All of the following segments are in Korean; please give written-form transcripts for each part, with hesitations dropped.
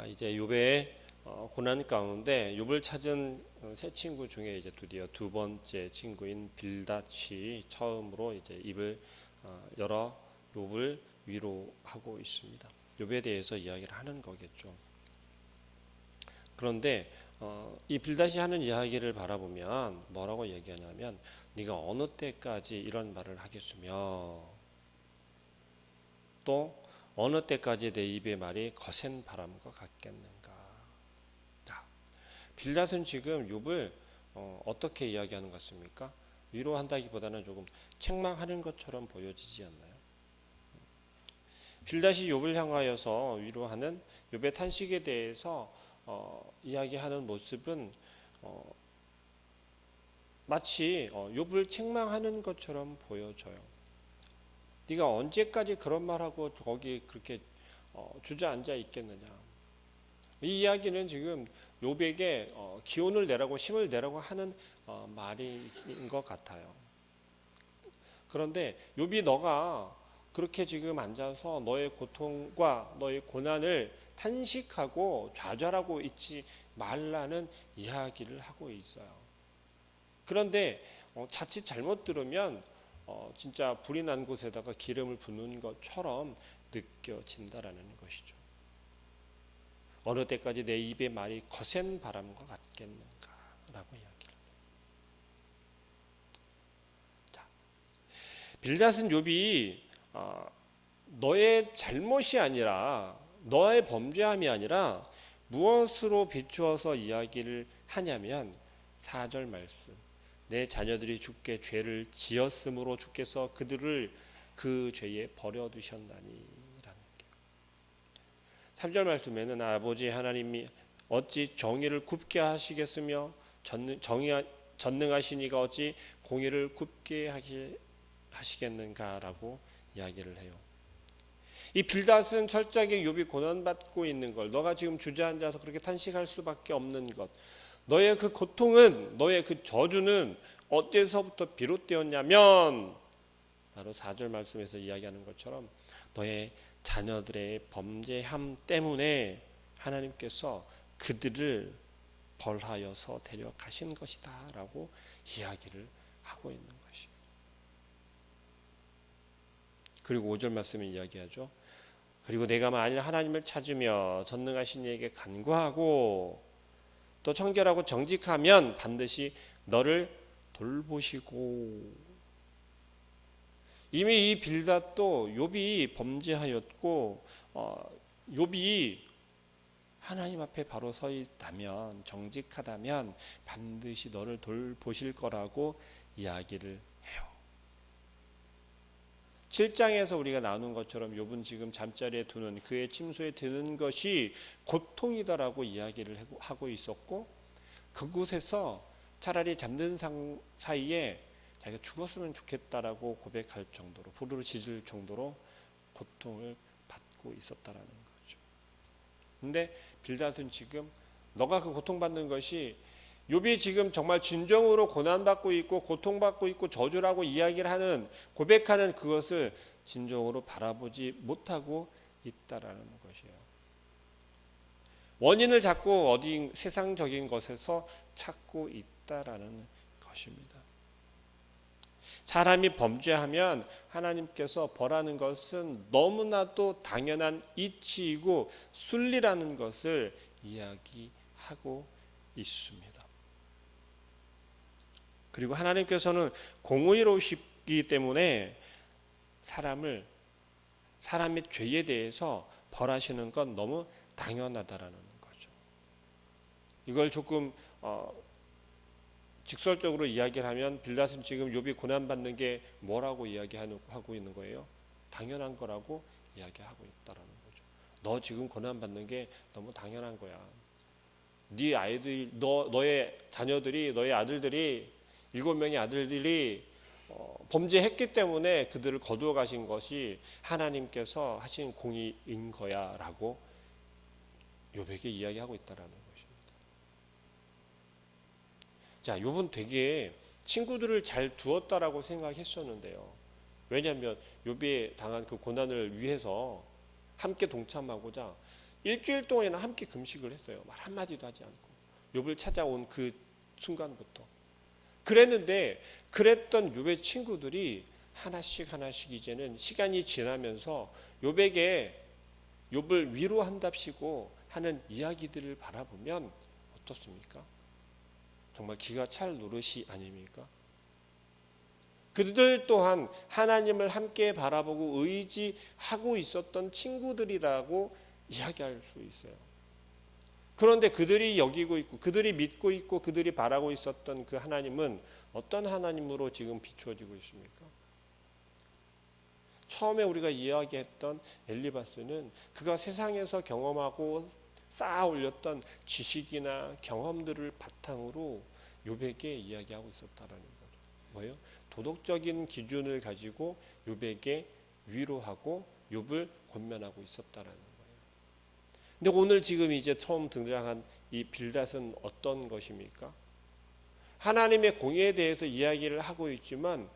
이제 욥의 고난 가운데 욥을 찾은 세 친구 중에 이제 드디어 두 번째 친구인 빌닷이 처음으로 이제 입을 열어 욥을 위로하고 있습니다. 욥에 대해서 이야기를 하는 거겠죠. 그런데 이 빌닷이 하는 이야기를 바라보면 뭐라고 얘기하냐면, 네가 어느 때까지 이런 말을 하겠으며 또 어느 때까지 내 입의 말이 거센 바람과 같겠는가. 자, 빌닷은 지금 욥을 어떻게 이야기하는 것 같습니까? 위로한다기보다는 조금 책망하는 것처럼 보여지지 않나요? 빌닷이 욥을 향하여서 위로하는 욥의 탄식에 대해서 이야기하는 모습은 마치 욥을 책망하는 것처럼 보여져요. 네가 언제까지 그런 말하고 거기 그렇게 주저앉아 있겠느냐. 이 이야기는 지금 욥에게 기운을 내라고 힘을 내라고 하는 말인 것 같아요. 그런데 욥이 너가 그렇게 지금 앉아서 너의 고통과 너의 고난을 탄식하고 좌절하고 있지 말라는 이야기를 하고 있어요. 그런데 자칫 잘못 들으면 진짜 불이 난 곳에다가 기름을 붓는 것처럼 느껴진다라는 것이죠. 어느 때까지 내 입의 말이 거센 바람과 같겠는가라고 이야기를. 자, 빌닷은 욥이 너의 잘못이 아니라 너의 범죄함이 아니라 무엇으로 비추어서 이야기를 하냐면 4절 말씀. 내 자녀들이 주께 죄를 지었으므로 주께서 그들을 그 죄에 버려두셨나니 라는 게. 3절 말씀에는 아버지 하나님이 어찌 정의를 굽게 하시겠으며 전능하신 이가 어찌 공의를 굽게 하시겠는가라고 이야기를 해요. 이 빌닷은 철저하게 욥이 고난받고 있는 걸, 너가 지금 주저앉아서 그렇게 탄식할 수밖에 없는 것, 너의 그 고통은, 너의 그 저주는 어디서부터 비롯되었냐면 바로 4절 말씀에서 이야기하는 것처럼 너의 자녀들의 범죄함 때문에 하나님께서 그들을 벌하여서 데려가신 것이다 라고 이야기를 하고 있는 것입니다. 그리고 5절 말씀에 이야기하죠. 그리고 내가 만일 하나님을 찾으며 전능하신 이에게 간구하고 또 청결하고 정직하면 반드시 너를 돌보시고. 이미 이 빌닷도 욥이 범죄하였고 욥이 하나님 앞에 바로 서 있다면, 정직하다면 반드시 너를 돌보실 거라고 이야기를 해요. 7장에서 우리가 나눈 것처럼 욥은 지금 잠자리에 두는, 그의 침소에 드는 것이 고통이다라고 이야기를 하고 있었고, 그곳에서 차라리 잠든 사이에 자기가 죽었으면 좋겠다라고 고백할 정도로, 부르짖을 정도로 고통을 받고 있었다라는 거죠. 근데 빌닷은 지금 너가 그 고통받는 것이, 욥이 지금 정말 진정으로 고난받고 있고 고통받고 있고 저주라고 이야기를 하는, 고백하는 그것을 진정으로 바라보지 못하고 있다라는 것이에요. 원인을 자꾸 어디 세상적인 것에서 찾고 있다라는 것입니다. 사람이 범죄하면 하나님께서 벌하는 것은 너무나도 당연한 이치이고 순리라는 것을 이야기하고 있습니다. 그리고 하나님께서는 공의로우시기 때문에 사람의 죄에 대해서 벌하시는 건 너무 당연하다라는 거죠. 이걸 조금 직설적으로 이야기를 하면 빌닷은 지금 욥이 고난받는 게 뭐라고 이야기하고 있는 거예요? 당연한 거라고 이야기하고 있다라는 거죠. 너 지금 고난받는 게 너무 당연한 거야. 네 아이들, 너의 자녀들이, 너의 아들들이, 7명의 아들들이 범죄했기 때문에 그들을 거두어 가신 것이 하나님께서 하신 공의인 거야 라고 욥에게 이야기하고 있다라는 것입니다. 자, 욥은 되게 친구들을 잘 두었다라고 생각했었는데요. 왜냐하면 욥이 당한 그 고난을 위해서 함께 동참하고자 일주일 동안이나 함께 금식을 했어요. 말 한마디도 하지 않고. 욥을 찾아온 그 순간부터. 그랬는데 그랬던 욥의 친구들이 하나씩 하나씩 이제는 시간이 지나면서 욥을 위로한답시고 하는 이야기들을 바라보면 어떻습니까? 정말 기가 찰 노릇이 아닙니까? 그들 또한 하나님을 함께 바라보고 의지하고 있었던 친구들이라고 이야기할 수 있어요. 그런데 그들이 여기고 있고 그들이 믿고 있고 그들이 바라고 있었던 그 하나님은 어떤 하나님으로 지금 비추어지고 있습니까? 처음에 우리가 이야기했던 엘리바스는 그가 세상에서 경험하고 쌓아 올렸던 지식이나 경험들을 바탕으로 욥에게 이야기하고 있었다라는 거죠. 뭐예요? 도덕적인 기준을 가지고 욥에게 위로하고 욥을 권면하고 있었다라는 거예요. 근데 오늘 지금 이제 처음 등장한 이 빌닷은 어떤 것입니까? 하나님의 공의에 대해서 이야기를 하고 있지만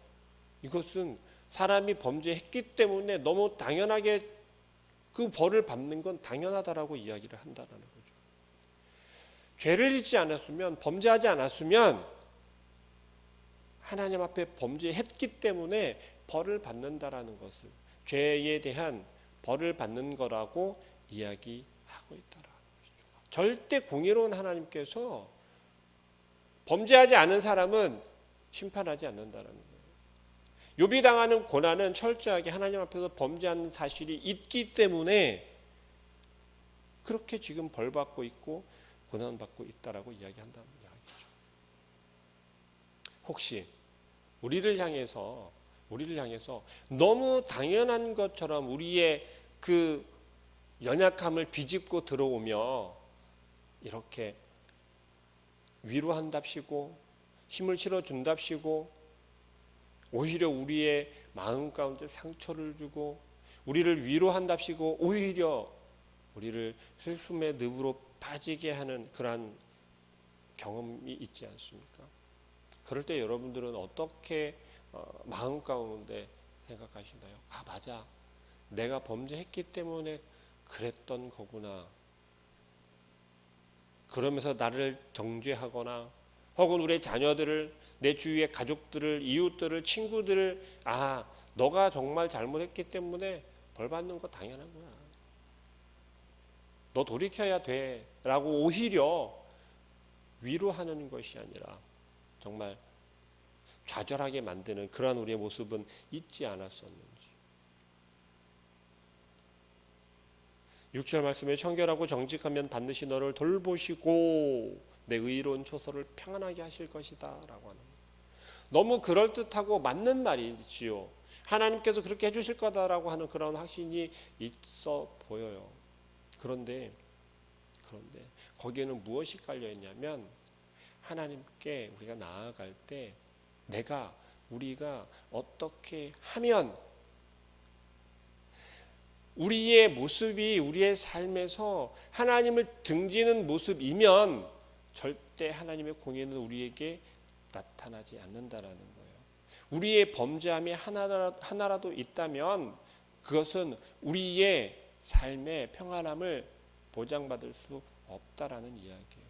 이것은 사람이 범죄했기 때문에 너무 당연하게 그 벌을 받는 건 당연하다라고 이야기를 한다는 거죠. 죄를 짓지 않았으면, 범죄하지 않았으면 하나님 앞에 범죄했기 때문에 벌을 받는다라는 것을, 죄에 대한 벌을 받는 거라고 이야기하고 있다라는 것이죠. 절대 공의로운 하나님께서 범죄하지 않은 사람은 심판하지 않는다라는 거예요. 욥이 당하는 고난은 철저하게 하나님 앞에서 범죄하는 사실이 있기 때문에 그렇게 지금 벌받고 있고 고난받고 있다라고 이야기한다는 이야기죠. 혹시 우리를 향해서 너무 당연한 것처럼 우리의 그 연약함을 비집고 들어오며 이렇게 위로한답시고 힘을 실어준답시고 오히려 우리의 마음 가운데 상처를 주고 우리를 위로한답시고 오히려 우리를 슬픔의 늪으로 빠지게 하는 그러한 경험이 있지 않습니까? 그럴 때 여러분들은 어떻게 마음 가운데 생각하시나요? 아, 맞아. 내가 범죄했기 때문에 그랬던 거구나. 그러면서 나를 정죄하거나 혹은 우리 자녀들을, 내 주위의 가족들을, 이웃들을, 친구들을, 아, 너가 정말 잘못했기 때문에 벌 받는 거 당연한 거야. 너 돌이켜야 돼. 라고 오히려 위로하는 것이 아니라 정말 좌절하게 만드는 그러한 우리의 모습은 있지 않았었는지. 6절 말씀에 청결하고 정직하면 반드시 너를 돌보시고 내 의로운 초소를 평안하게 하실 것이다 라고 하는 거예요. 너무 그럴듯하고 맞는 말이지요. 하나님께서 그렇게 해주실 거다라고 하는 그런 확신이 있어 보여요. 그런데 거기에는 무엇이 깔려 있냐면 하나님께 우리가 나아갈 때 우리가 어떻게 하면 우리의 모습이 우리의 삶에서 하나님을 등지는 모습이면 절대 하나님의 공의는 우리에게 나타나지 않는다라는 거예요. 우리의 범죄함이 하나라도 있다면 그것은 우리의 삶의 평안함을 보장받을 수 없다라는 이야기예요.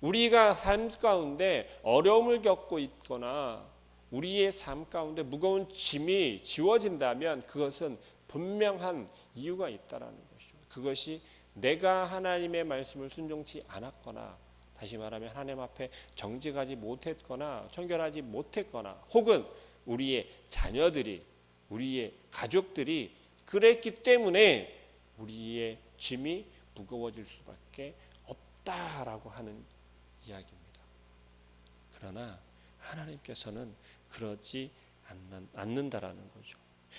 우리가 삶 가운데 어려움을 겪고 있거나 우리의 삶 가운데 무거운 짐이 지워진다면 그것은 분명한 이유가 있다라는 것이죠. 그것이 내가 하나님의 말씀을 순종치 않았거나, 다시 말하면 하나님 앞에 정직하지 못했거나 청결하지 못했거나, 혹은 우리의 자녀들이, 우리의 가족들이 그랬기 때문에 우리의 짐이 무거워질 수밖에 없다라고 하는 이야기입니다. 그러나 하나님께서는 그러지 않는다라는 거죠.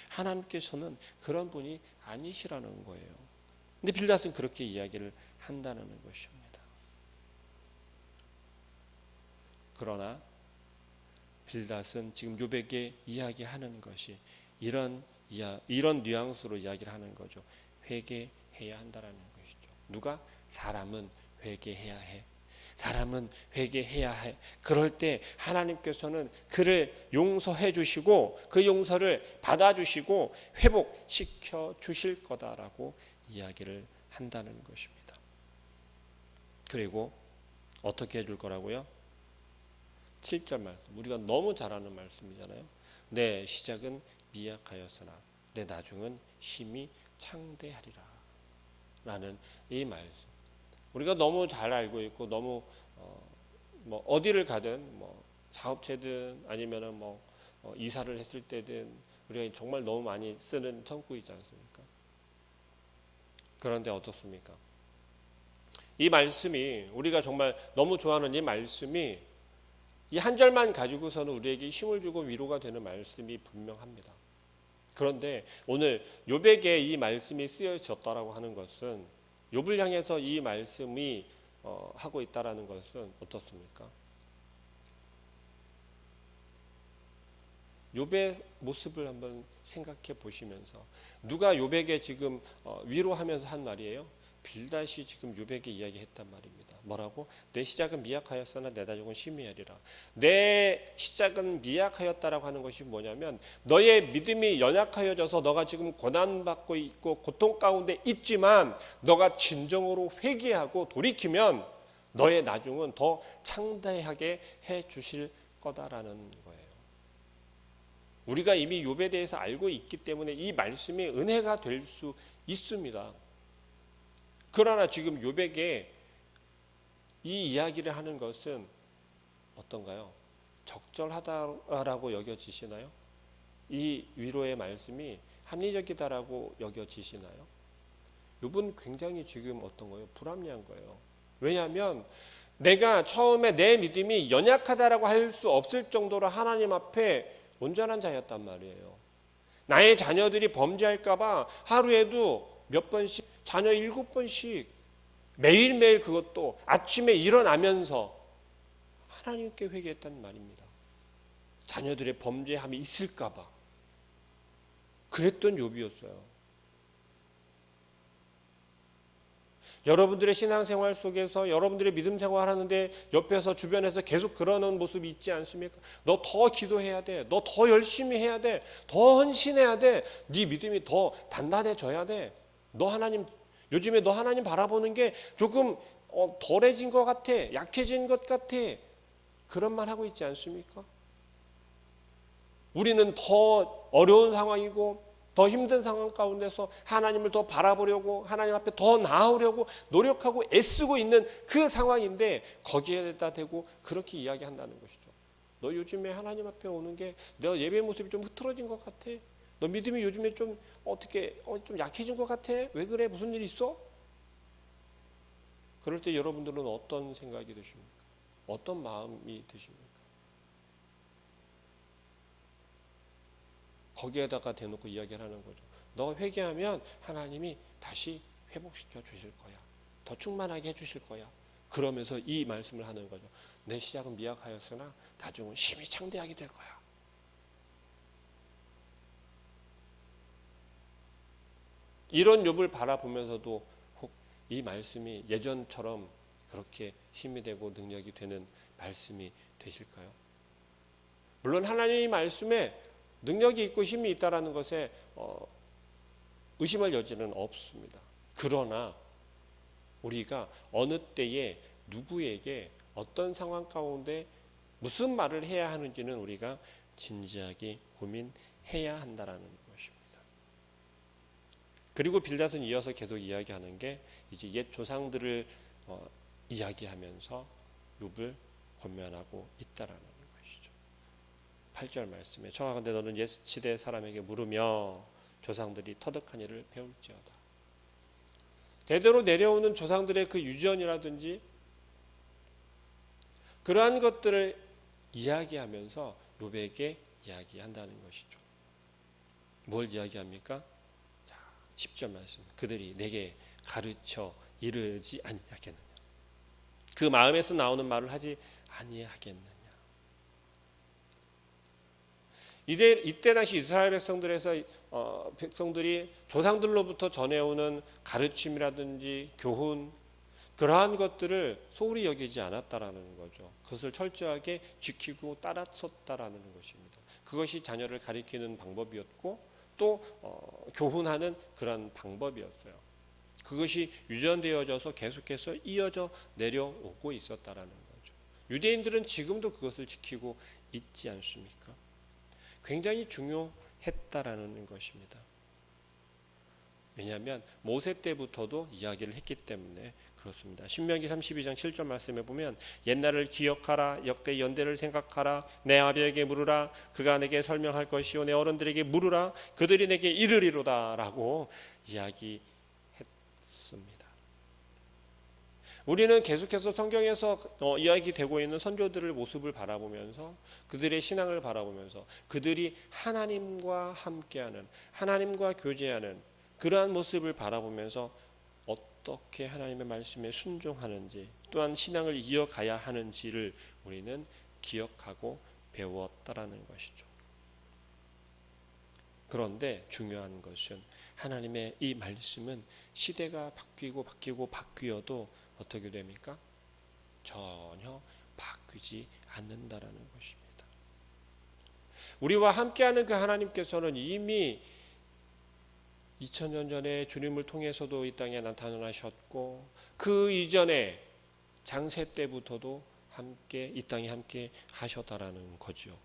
하나님께서는 그런 분이 아니시라는 거예요. 근데 빌닷은 그렇게 이야기를 한다는 것입니다. 그러나 빌닷은 지금 욥에게 이야기하는 것이 이런 뉘앙스로 이야기를 하는 거죠. 회개해야 한다라는 것이죠. 누가? 사람은 회개해야 해. 사람은 회개해야 해. 그럴 때 하나님께서는 그를 용서해 주시고 그 용서를 받아 주시고 회복시켜 주실 거다라고 이야기를 한다는 것입니다. 그리고 어떻게 해줄 거라고요? 7절 말씀, 우리가 너무 잘 아는 말씀이잖아요. 내 시작은 미약하였으나 내 나중은 심히 창대하리라 라는 이 말씀, 우리가 너무 잘 알고 있고 너무 뭐 어디를 가든 뭐 사업체든 아니면은 뭐 이사를 했을 때든 우리가 정말 너무 많이 쓰는 성구이지 않습니까? 그런데 어떻습니까? 이 말씀이, 우리가 정말 너무 좋아하는 이 말씀이 이 한 절만 가지고서는 우리에게 힘을 주고 위로가 되는 말씀이 분명합니다. 그런데 오늘 욥에게 이 말씀이 쓰여졌다라고 하는 것은, 욥을 향해서 이 말씀이 하고 있다라는 것은 어떻습니까? 욥의 모습을 한번 생각해 보시면서, 누가 욥에게 지금 위로하면서 한 말이에요? 빌닷이 지금 욥에게 이야기했단 말입니다. 뭐라고? 내 시작은 미약하였으나 내 나중은 심히 하리라. 내 시작은 미약하였다라고 하는 것이 뭐냐면, 너의 믿음이 연약하여져서 너가 지금 고난받고 있고 고통 가운데 있지만 너가 진정으로 회개하고 돌이키면 너의 나중은 더 창대하게 해 주실 거다라는 거예요. 우리가 이미 욥에 대해서 알고 있기 때문에 이 말씀이 은혜가 될 수 있습니다. 그러나 지금 욥에게 이 이야기를 하는 것은 어떤가요? 적절하다라고 여겨지시나요? 이 위로의 말씀이 합리적이다라고 여겨지시나요? 욥은 굉장히 지금 어떤 거예요? 불합리한 거예요. 왜냐하면 내가 처음에 내 믿음이 연약하다라고 할 수 없을 정도로 하나님 앞에 온전한 자였단 말이에요. 나의 자녀들이 범죄할까 봐 하루에도 몇 번씩, 자녀 7번씩 매일매일, 그것도 아침에 일어나면서 하나님께 회개했단 말입니다. 자녀들의 범죄함이 있을까 봐 그랬던 욥이었어요. 여러분들의 신앙생활 속에서 여러분들의 믿음 생활하는데 옆에서 주변에서 계속 그러는 모습이 있지 않습니까? 너 더 기도해야 돼. 너 더 열심히 해야 돼. 더 헌신해야 돼. 네 믿음이 더 단단해져야 돼. 너 하나님, 요즘에 너 하나님 바라보는 게 조금 덜해진 것 같아. 약해진 것 같아. 그런 말 하고 있지 않습니까? 우리는 더 어려운 상황이고 더 힘든 상황 가운데서 하나님을 더 바라보려고, 하나님 앞에 더 나아오려고 노력하고 애쓰고 있는 그 상황인데 거기에다 대고 그렇게 이야기한다는 것이죠. 너 요즘에 하나님 앞에 오는 게 너 예배 모습이 좀 흐트러진 것 같아. 너 믿음이 요즘에 좀 어떻게 좀 약해진 것 같아. 왜 그래? 무슨 일 있어? 그럴 때 여러분들은 어떤 생각이 드십니까? 어떤 마음이 드십니까? 거기에다가 대놓고 이야기를 하는 거죠. 너 회개하면 하나님이 다시 회복시켜 주실 거야. 더 충만하게 해주실 거야. 그러면서 이 말씀을 하는 거죠. 내 시작은 미약하였으나 나중은 심히 창대하게 될 거야. 이런 욥을 바라보면서도 혹 이 말씀이 예전처럼 그렇게 힘이 되고 능력이 되는 말씀이 되실까요? 물론 하나님의 말씀에 능력이 있고 힘이 있다라는 것에 의심할 여지는 없습니다. 그러나 우리가 어느 때에 누구에게 어떤 상황 가운데 무슨 말을 해야 하는지는 우리가 진지하게 고민해야 한다라는 것입니다. 그리고 빌닷은 이어서 계속 이야기하는 게 이제 옛 조상들을 이야기하면서 욥을 권면하고 있다라는 것이죠. 8절 말씀에 청하건대 너는 옛 시대 사람에게 물으며 조상들이 터득한 일을 배울지어다. 대대로 내려오는 조상들의 그 유전이라든지 그러한 것들을 이야기하면서 욥에게 이야기한다는 것이죠. 뭘 이야기합니까? 자, 10절 말씀. 그들이 내게 가르쳐 이르지 아니하겠느냐. 그 마음에서 나오는 말을 하지 아니하겠느냐. 이때 당시 이스라엘 백성들이 조상들로부터 전해오는 가르침이라든지 교훈, 그러한 것들을 소홀히 여기지 않았다라는 거죠. 그것을 철저하게 지키고 따랐었다라는 것입니다. 그것이 자녀를 가리키는 방법이었고 또 교훈하는 그런 방법이었어요. 그것이 유전되어져서 계속해서 이어져 내려오고 있었다라는 거죠. 유대인들은 지금도 그것을 지키고 있지 않습니까? 굉장히 중요했다라는 것입니다. 왜냐하면 모세 때부터도 이야기를 했기 때문에 그렇습니다. 신명기 32장 7절 말씀에 보면 옛날을 기억하라, 역대 연대를 생각하라, 내 아비에게 물으라, 그가 내게 설명할 것이요 내 어른들에게 물으라, 그들이 내게 이르리로다 라고 이야기했습니다. 우리는 계속해서 성경에서 이야기되고 있는 선조들의 모습을 바라보면서 그들의 신앙을 바라보면서 그들이 하나님과 함께하는, 하나님과 교제하는 그러한 모습을 바라보면서 어떻게 하나님의 말씀에 순종하는지, 또한 신앙을 이어가야 하는지를 우리는 기억하고 배웠다라는 것이죠. 그런데 중요한 것은 하나님의 이 말씀은 시대가 바뀌고 바뀌어도 어떻게 됩니까? 전혀 바뀌지 않는다라는 것입니다. 우리와 함께하는 그 하나님께서는 이미 2000년 전에 주님을 통해서도 이 땅에 나타나셨고 그 이전에 장세 때부터도 함께 이 땅에 함께 하셨다라는 거죠.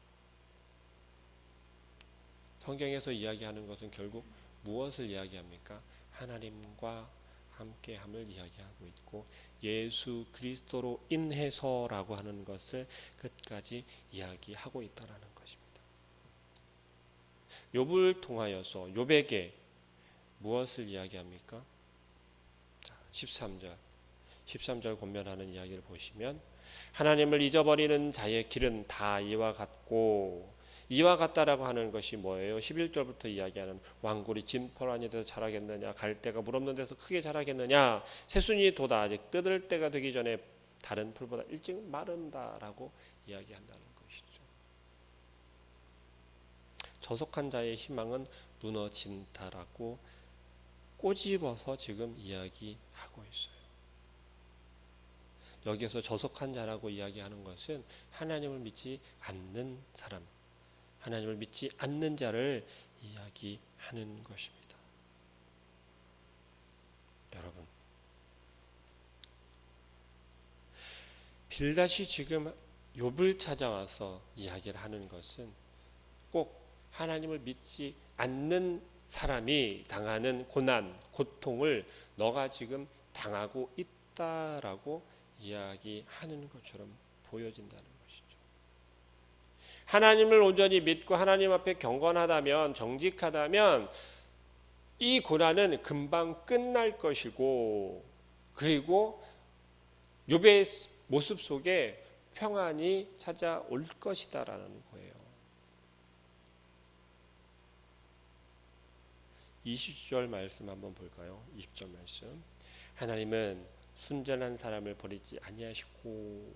성경에서 이야기하는 것은 결국 무엇을 이야기합니까? 하나님과 함께함을 이야기하고 있고 예수 그리스도로 인해서라고 하는 것을 끝까지 이야기하고 있다라는 것입니다. 욥을 통하여서 욥에게 무엇을 이야기합니까? 13절 권면하는 이야기를 보시면 하나님을 잊어버리는 자의 길은 다 이와 같고, 이와 같다라고 하는 것이 뭐예요? 11절부터 이야기하는 왕골이 진펄아니 데서 자라겠느냐, 갈대가 물 없는 데서 크게 자라겠느냐, 새순이 돋아 아직 뜯을 때가 되기 전에 다른 풀보다 일찍 마른다라고 이야기한다는 것이죠. 저속한 자의 희망은 무너진다라고 꼬집어서 지금 이야기하고 있어요. 여기에서 저속한 자라고 이야기하는 것은 하나님을 믿지 않는 사람, 하나님을 믿지 않는 자를 이야기하는 것입니다. 여러분, 빌닷이 지금 욥을 찾아와서 이야기를 하는 것은 꼭 하나님을 믿지 않는 사람이 당하는 고난, 고통을 너가 지금 당하고 있다라고 이야기하는 것처럼 보여진다는 것이죠. 하나님을 온전히 믿고 하나님 앞에 경건하다면, 정직하다면 이 고난은 금방 끝날 것이고, 그리고 욥의 모습 속에 평안이 찾아올 것이다라는 거예요. 20절 말씀 한번 볼까요? 20절 말씀. 하나님은 순전한 사람을 버리지 아니하시고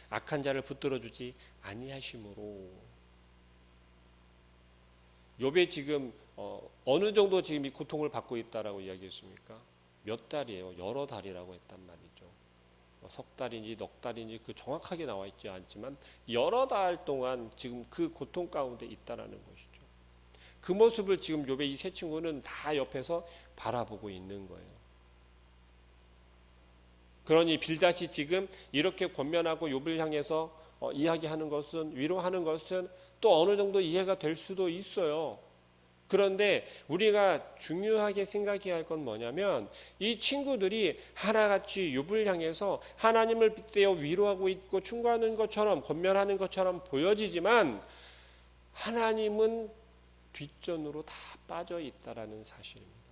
악한 자를 붙들어 주지 아니하심으로. 욥이 지금 어느 정도 지금 이 고통을 받고 있다라고 이야기했습니까? 몇 달이에요? 여러 달이라고 했단 말이죠. 석 달인지 넉 달인지 그 정확하게 나와 있지 않지만 여러 달 동안 지금 그 고통 가운데 있다라는 것이죠. 그 모습을 지금 욥의 이 세 친구는 다 옆에서 바라보고 있는 거예요. 그러니 빌닷이 지금 이렇게 권면하고 욥을 향해서 이야기하는 것은, 위로하는 것은 또 어느 정도 이해가 될 수도 있어요. 그런데 우리가 중요하게 생각해야 할 건 뭐냐면 이 친구들이 하나같이 욥을 향해서 하나님을 빗대어 위로하고 있고 충고하는 것처럼, 권면하는 것처럼 보여지지만 하나님은 뒷전으로 다 빠져 있다라는 사실입니다.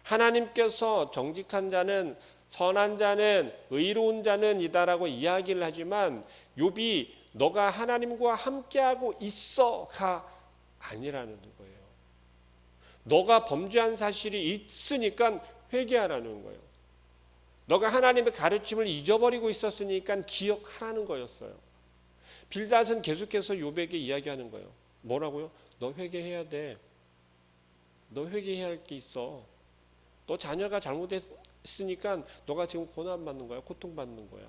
하나님께서 정직한 자는, 선한 자는, 의로운 자는 이다라고 이야기를 하지만 욥이 너가 하나님과 함께하고 있어가 아니라는 거예요. 너가 범죄한 사실이 있으니까 회개하라는 거예요. 너가 하나님의 가르침을 잊어버리고 있었으니까 기억하라는 거였어요. 빌닷은 계속해서 욥에게 이야기하는 거예요. 뭐라고요? 너 회개해야 돼. 너 회개해야 할 게 있어. 너 자녀가 잘못했으니까 너가 지금 고난받는 거야. 고통받는 거야.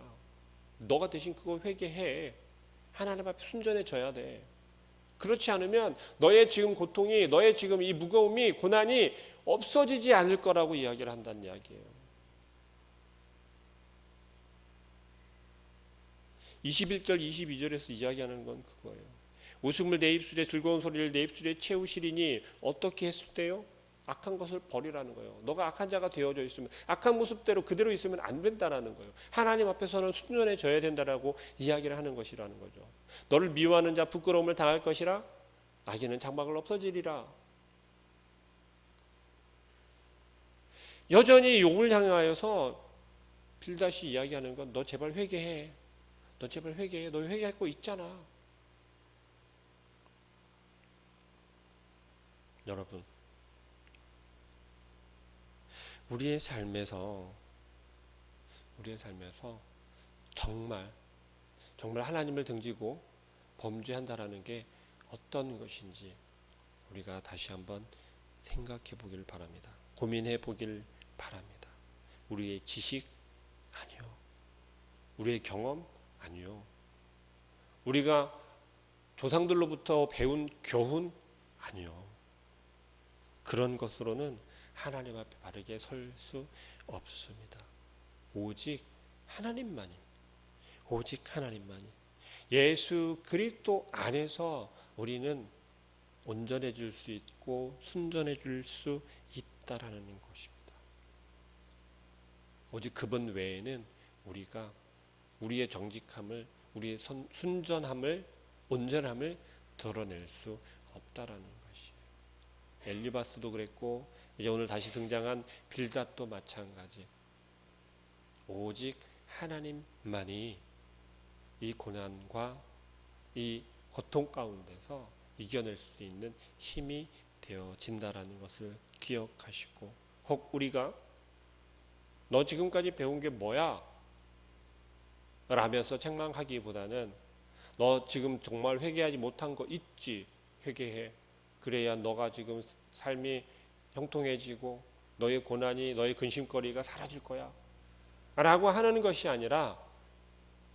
너가 대신 그거 회개해. 하나님 앞에 순전해져야 돼. 그렇지 않으면 너의 지금 고통이, 너의 지금 이 무거움이, 고난이 없어지지 않을 거라고 이야기를 한다는 이야기예요. 21절 22절에서 이야기하는 건 그거예요. 웃음을 내 입술에, 즐거운 소리를 내 입술에 채우시리니 어떻게 했을 때요? 악한 것을 버리라는 거예요. 너가 악한 자가 되어져 있으면, 악한 모습대로 그대로 있으면 안 된다는 거예요. 하나님 앞에서는 순전해져야 된다라고 이야기를 하는 것이라는 거죠. 너를 미워하는 자 부끄러움을 당할 것이라, 악인은 장막을 없어지리라. 여전히 욕을 향하여서 빌닷이 이야기하는 건, 너 제발 회개해. 너 제발 회개해. 너 회개할 거 있잖아. 여러분, 우리의 삶에서 정말 하나님을 등지고 범죄한다라는 게 어떤 것인지 우리가 다시 한번 생각해 보길 바랍니다. 고민해 보길 바랍니다. 우리의 지식? 아니요. 우리의 경험? 아니요. 우리가 조상들로부터 배운 교훈? 아니요. 그런 것으로는 하나님 앞에 바르게 설 수 없습니다. 오직 하나님만이, 오직 하나님만이, 예수 그리스도 안에서 우리는 온전해질 수 있고 순전해질 수 있다라는 것입니다. 오직 그분 외에는 우리가 우리의 정직함을, 우리의 순전함을, 온전함을 드러낼 수 없다라는 것이에요. 엘리바스도 그랬고, 이제 오늘 다시 등장한 빌닷도 마찬가지. 오직 하나님만이 이 고난과 이 고통 가운데서 이겨낼 수 있는 힘이 되어진다라는 것을 기억하시고, 혹 우리가 너 지금까지 배운 게 뭐야? 라면서 책망하기보다는, 너 지금 정말 회개하지 못한 거 있지? 회개해. 그래야 너가 지금 삶이 형통해지고 너의 고난이, 너의 근심거리가 사라질 거야 라고 하는 것이 아니라,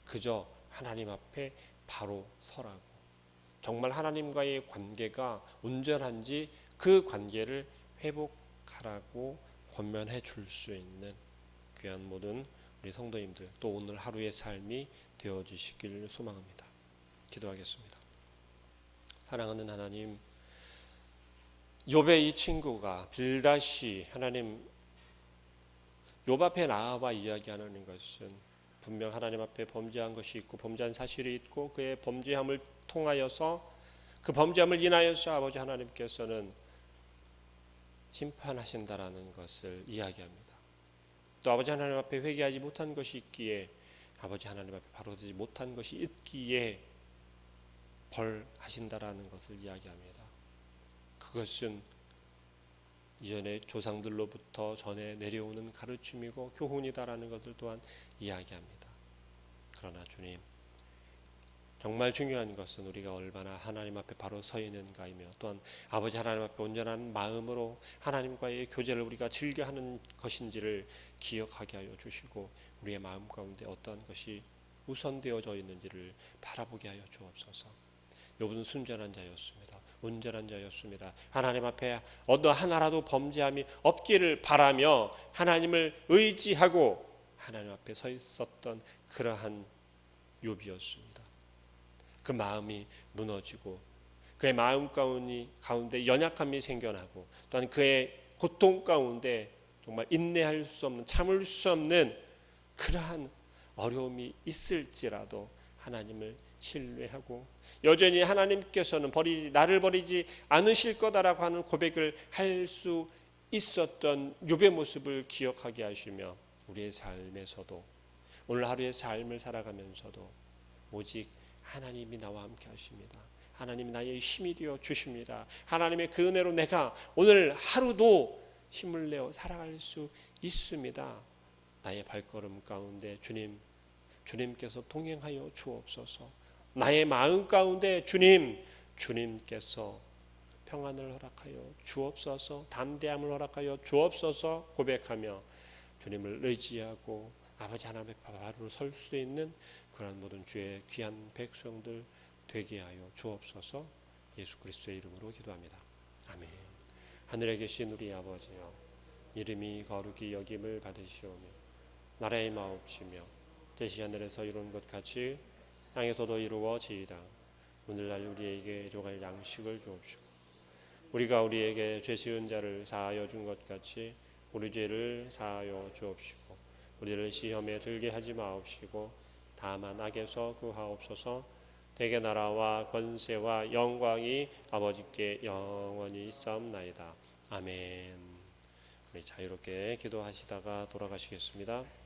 그저 하나님 앞에 바로 서라고, 정말 하나님과의 관계가 온전한지 그 관계를 회복하라고 권면해 줄 수 있는 귀한 모든 우리 성도님들, 또 오늘 하루의 삶이 되어주시기를 소망합니다. 기도하겠습니다. 사랑하는 하나님, 욥의 이 친구가, 빌닷이 하나님 욥 앞에 나와 이야기하는 것은 분명 하나님 앞에 범죄한 것이 있고, 범죄한 사실이 있고, 그의 범죄함을 통하여서, 그 범죄함을 인하여서 아버지 하나님께서는 심판하신다라는 것을 이야기합니다. 또 아버지 하나님 앞에 회개하지 못한 것이 있기에, 아버지 하나님 앞에 바로되지 못한 것이 있기에 벌하신다라는 것을 이야기합니다. 그것은 이전의 조상들로부터 전해 내려오는 가르침이고 교훈이다라는 것을 또한 이야기합니다. 그러나 주님, 정말 중요한 것은 우리가 얼마나 하나님 앞에 바로 서 있는가이며, 또한 아버지 하나님 앞에 온전한 마음으로 하나님과의 교제를 우리가 즐겨하는 것인지를 기억하게 하여 주시고, 우리의 마음 가운데 어떠한 것이 우선되어져 있는지를 바라보게 하여 주옵소서. 욥은 순전한 자였습니다. 온전한 자였습니다. 하나님 앞에 어느 하나라도 범죄함이 없기를 바라며 하나님을 의지하고 하나님 앞에 서 있었던 그러한 욥이었습니다. 그 마음이 무너지고, 그의 마음 가운데 연약함이 생겨나고, 또한 그의 고통 가운데 정말 인내할 수 없는, 참을 수 없는 그러한 어려움이 있을지라도 하나님을 신뢰하고, 여전히 하나님께서는 나를 버리지 않으실 거다라고 하는 고백을 할 수 있었던 욥의 모습을 기억하게 하시며, 우리의 삶에서도, 오늘 하루의 삶을 살아가면서도 오직 하나님이 나와 함께 하십니다. 하나님이 나의 힘이 되어 주십니다. 하나님의 그 은혜로 내가 오늘 하루도 힘을 내어 살아갈 수 있습니다. 나의 발걸음 가운데 주님께서 동행하여 주옵소서. 나의 마음 가운데 주님께서 평안을 허락하여 주옵소서. 담대함을 허락하여 주옵소서. 고백하며 주님을 의지하고 아버지 하나님의 바로 설 수 있는 그런 모든 주의 귀한 백성들 되게 하여 주옵소서. 예수 그리스도의 이름으로 기도합니다. 아멘. 하늘에 계신 우리 아버지여, 이름이 거룩히 여김을 받으시오며 나라의 마옵시며 뜻이 하늘에서 이룬 것 같이 땅에서도 이루어지이다. 오늘날 우리에게 일용할 양식을 주옵시고 우리가 우리에게 죄 지은 자를 사하여 준 것 같이 우리 죄를 사하여 주옵시고 우리를 시험에 들게 하지 마옵시고 다만 악에서 구하옵소서. 대개 나라와 권세와 영광이 아버지께 영원히 있사옵나이다. 아멘. 우리 자유롭게 기도하시다가 돌아가시겠습니다.